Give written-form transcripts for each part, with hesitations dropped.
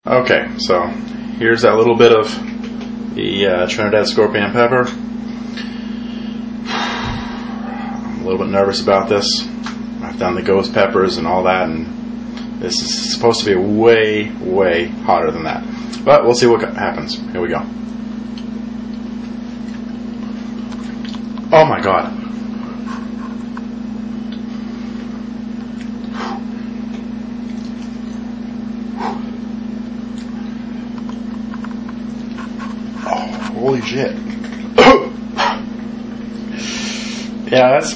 Okay, so here's that little bit of the Trinidad scorpion pepper. I'm a little bit nervous about this. I've done the ghost peppers and all that, and this is supposed to be way, way hotter than that. But we'll see what happens. Here we go. Oh my god. Holy shit. Yeah, that's...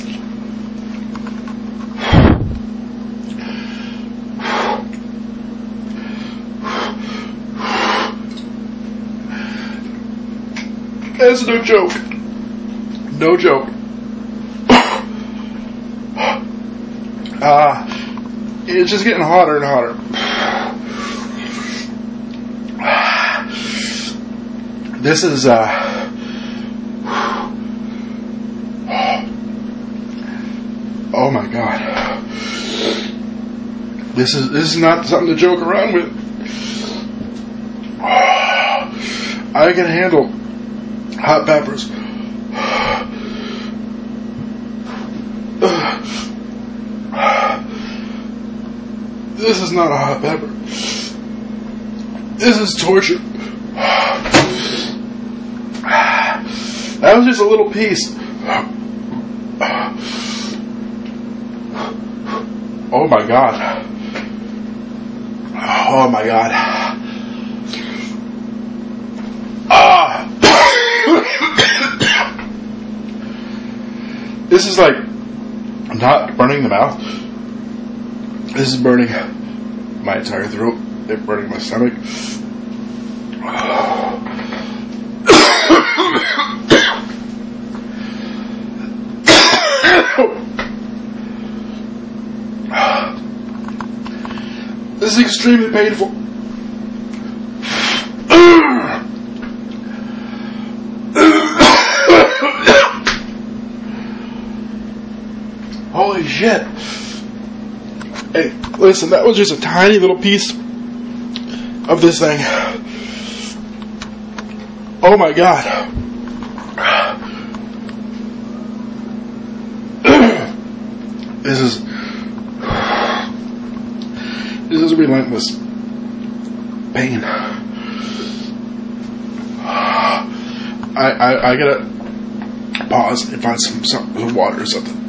That's no joke. No joke. It's just getting hotter and hotter. This is oh my god. This is not something to joke around with. I can handle hot peppers. This is not a hot pepper. This is torture. That was just a little piece. Oh my god. Oh my god. This is like not burning the mouth. This is burning my entire throat. It's burning my stomach. This is extremely painful. Holy shit. Hey, listen, that was just a tiny little piece of this thing. Oh my god. This is relentless pain. I gotta pause and find some water or something.